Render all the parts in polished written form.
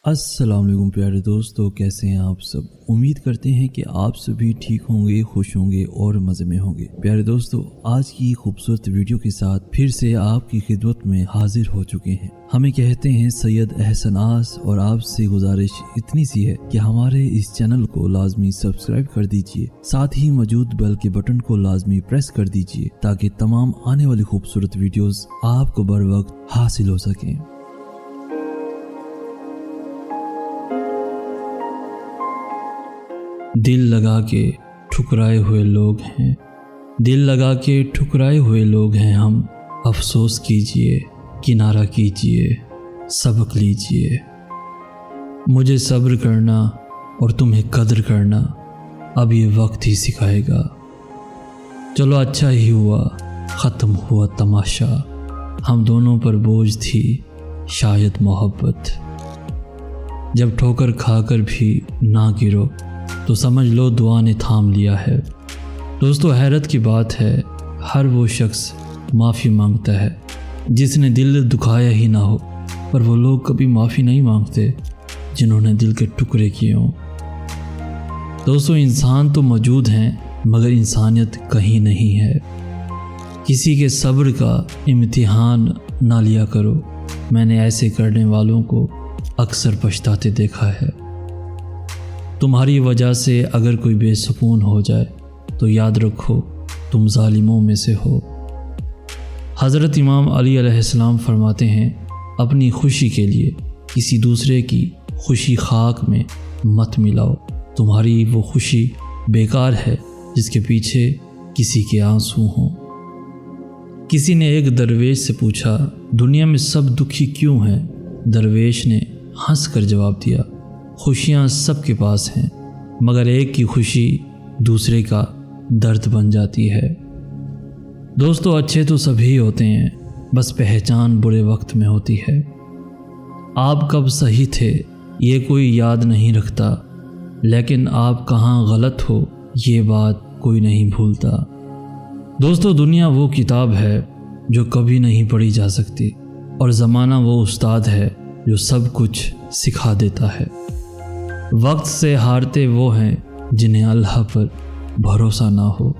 अस्सलाम वालेकुम प्यारे दोस्तों, कैसे हैं आप सब। उम्मीद करते हैं कि आप सभी ठीक होंगे, खुश होंगे और मज़े में होंगे। प्यारे दोस्तों, आज की खूबसूरत वीडियो के साथ फिर से आपकी खिदमत में हाजिर हो चुके हैं। हमें कहते हैं सैयद एहसनास, और आपसे गुजारिश इतनी सी है कि हमारे इस चैनल को लाजमी सब्सक्राइब कर दीजिए, साथ ही मौजूद बेल के बटन को लाजमी प्रेस कर दीजिए ताकि तमाम आने वाली खूबसूरत वीडियोस आपको बर वक्त हासिल हो सकें। दिल लगा के ठुकराए हुए लोग हैं, दिल लगा के ठुकराए हुए लोग हैं हम। अफसोस कीजिए, किनारा कीजिए, सबक लीजिए। मुझे सब्र करना और तुम्हें कदर करना अब ये वक्त ही सिखाएगा। चलो अच्छा ही हुआ, ख़त्म हुआ तमाशा। हम दोनों पर बोझ थी शायद मोहब्बत। जब ठोकर खाकर भी ना गिरो तो समझ लो दुआ ने थाम लिया है। दोस्तों, हैरत की बात है, हर वो शख्स माफ़ी मांगता है जिसने दिल दुखाया ही ना हो, पर वो लोग कभी माफ़ी नहीं मांगते जिन्होंने दिल के टुकड़े किए हों। दोस्तों, इंसान तो मौजूद हैं मगर इंसानियत कहीं नहीं है। किसी के सब्र का इम्तिहान ना लिया करो। मैंने ऐसे करने वालों को अक्सर पछताते देखा है। तुम्हारी वजह से अगर कोई बेसुकून हो जाए तो याद रखो तुम जालिमों में से हो। हज़रत इमाम अली अलैहिस्सलाम फरमाते हैं, अपनी खुशी के लिए किसी दूसरे की खुशी खाक में मत मिलाओ। तुम्हारी वो खुशी बेकार है जिसके पीछे किसी के आंसू हों। किसी ने एक दरवेश से पूछा, दुनिया में सब दुखी क्यों हैं? दरवेश ने हंस कर जवाब दिया, खुशियाँ सबके पास हैं मगर एक की खुशी दूसरे का दर्द बन जाती है। दोस्तों, अच्छे तो सभी होते हैं, बस पहचान बुरे वक्त में होती है। आप कब सही थे ये कोई याद नहीं रखता, लेकिन आप कहाँ गलत हो ये बात कोई नहीं भूलता। दोस्तों, दुनिया वो किताब है जो कभी नहीं पढ़ी जा सकती, और ज़माना वो उस्ताद है जो सब कुछ सिखा देता है। वक्त से हारते वो हैं जिन्हें अल्लाह पर भरोसा ना हो।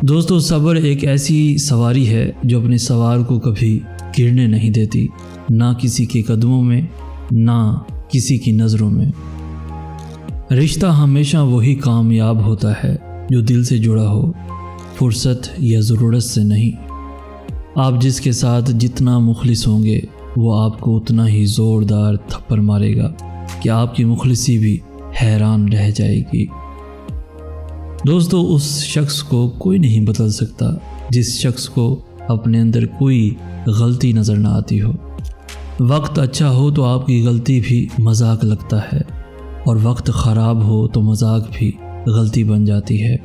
दोस्तों, सब्र एक ऐसी सवारी है जो अपने सवार को कभी गिरने नहीं देती, ना किसी के कदमों में ना किसी की नज़रों में। रिश्ता हमेशा वही कामयाब होता है जो दिल से जुड़ा हो, फुर्सत या ज़रूरत से नहीं। आप जिसके साथ जितना मुखलिस होंगे वो आपको उतना ही ज़ोरदार थप्पड़ मारेगा कि आपकी मुखलिसी भी हैरान रह जाएगी। दोस्तों, उस शख्स को कोई नहीं बदल सकता जिस शख्स को अपने अंदर कोई गलती नज़र ना आती हो। वक्त अच्छा हो तो आपकी गलती भी मजाक लगता है, और वक्त ख़राब हो तो मजाक भी गलती बन जाती है।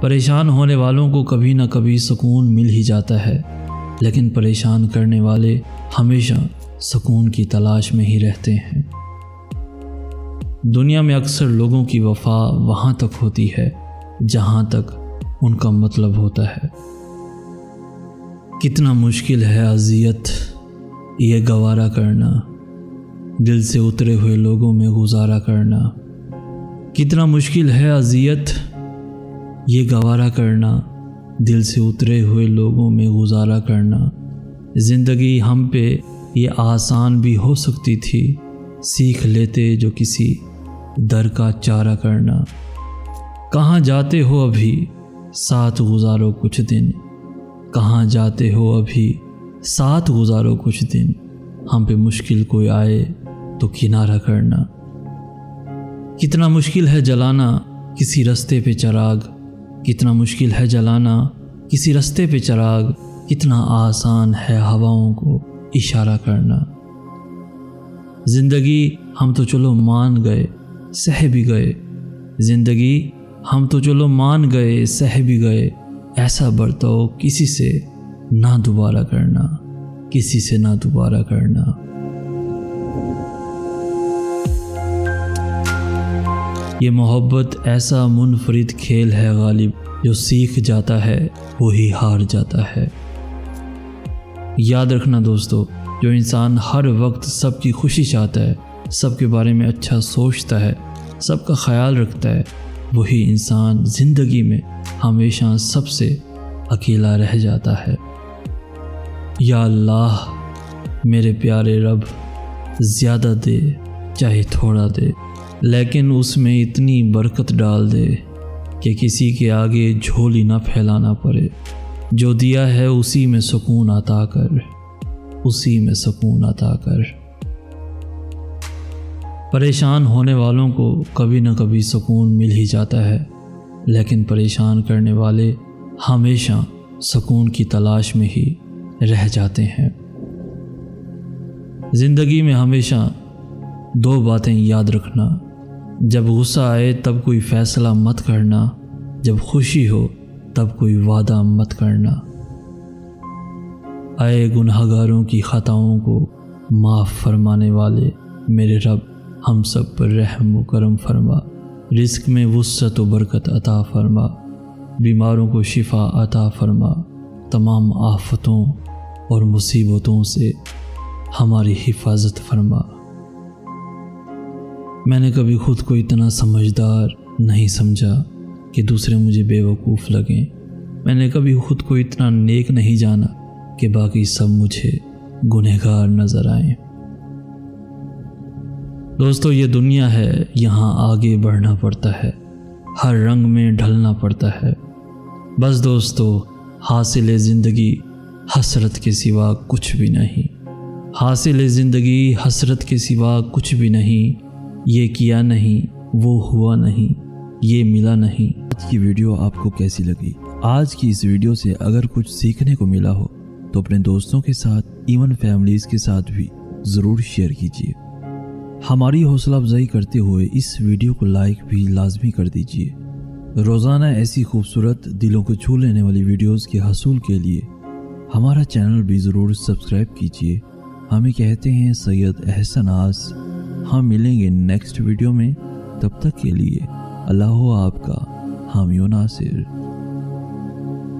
परेशान होने वालों को कभी ना कभी सुकून मिल ही जाता है, लेकिन परेशान करने वाले हमेशा सुकून की तलाश में ही रहते हैं। दुनिया में अक्सर लोगों की वफ़ा वहाँ तक होती है जहाँ तक उनका मतलब होता है। कितना मुश्किल है अज़ियत ये गवारा करना, दिल से उतरे हुए लोगों में गुजारा करना। कितना मुश्किल है अज़ियत ये गवारा करना, दिल से उतरे हुए लोगों में गुजारा करना। ज़िंदगी हम पे ये आसान भी हो सकती थी, सीख लेते जो किसी दर का चारा करना। कहाँ जाते हो अभी साथ गुजारो कुछ दिन, कहाँ जाते हो अभी साथ गुजारो कुछ दिन। हम पे मुश्किल कोई आए तो किनारा करना। कितना मुश्किल है जलाना किसी रास्ते पे चिराग, कितना मुश्किल है जलाना किसी रास्ते पे चिराग। कितना आसान है हवाओं को इशारा करना। ज़िंदगी हम तो चलो मान गए सह भी गए, ज़िंदगी हम तो चलो मान गए सह भी गए। ऐसा बर्ताव किसी से ना दोबारा करना, किसी से ना दोबारा करना। ये मोहब्बत ऐसा मुनफरिद खेल है गालिब, जो सीख जाता है वही हार जाता है। याद रखना दोस्तों, جو انسان ہر وقت سب کی خوشی چاہتا ہے، سب کے بارے میں اچھا سوچتا ہے، سب کا خیال رکھتا ہے، وہی انسان زندگی میں ہمیشہ سب سے اکیلا رہ جاتا ہے۔ یا اللہ میرے پیارے رب، زیادہ دے چاہے تھوڑا دے، لیکن اس میں اتنی برکت ڈال دے کہ کسی کے آگے جھولی نہ پھیلانا پڑے۔ جو دیا ہے اسی میں سکون عطا کر، اسی میں سکون عطا کر۔ پریشان ہونے والوں کو کبھی نہ کبھی سکون مل ہی جاتا ہے، لیکن پریشان کرنے والے ہمیشہ سکون کی تلاش میں ہی رہ جاتے ہیں۔ زندگی میں ہمیشہ دو باتیں یاد رکھنا: جب غصہ آئے تب کوئی فیصلہ مت کرنا، جب خوشی ہو تب کوئی وعدہ مت کرنا۔ اے گنہگاروں کی خطاؤں کو معاف فرمانے والے میرے رب، ہم سب پر رحم و کرم فرما، رزق میں وسعت و برکت عطا فرما، بیماروں کو شفا عطا فرما، تمام آفتوں اور مصیبتوں سے ہماری حفاظت فرما۔ میں نے کبھی خود کو اتنا سمجھدار نہیں سمجھا کہ دوسرے مجھے بے وقوف لگیں۔ میں نے کبھی خود کو اتنا نیک نہیں جانا کہ باقی سب مجھے گنہگار نظر آئیں۔ دوستو، یہ دنیا ہے، یہاں آگے بڑھنا پڑتا ہے، ہر رنگ میں ڈھلنا پڑتا ہے۔ بس دوستو، حاصل زندگی حسرت کے سوا کچھ بھی نہیں، حاصل زندگی حسرت کے سوا کچھ بھی نہیں۔ یہ کیا نہیں، وہ ہوا نہیں، یہ ملا نہیں۔ آج کی ویڈیو آپ کو کیسی لگی؟ آج کی اس ویڈیو سے اگر کچھ سیکھنے کو ملا ہو تو اپنے دوستوں کے ساتھ، ایون فیملیز کے ساتھ بھی ضرور شیئر کیجیے۔ ہماری حوصلہ افزائی کرتے ہوئے اس ویڈیو کو لائک بھی لازمی کر دیجیے۔ روزانہ ایسی خوبصورت دلوں کو چھو لینے والی ویڈیوز کے حصول کے لیے ہمارا چینل بھی ضرور سبسکرائب کیجیے۔ ہمیں کہتے ہیں سید احسن آس۔ ہم ملیں گے نیکسٹ ویڈیو میں، تب تک کے لیے اللہ آپ کا حامی و ناصر۔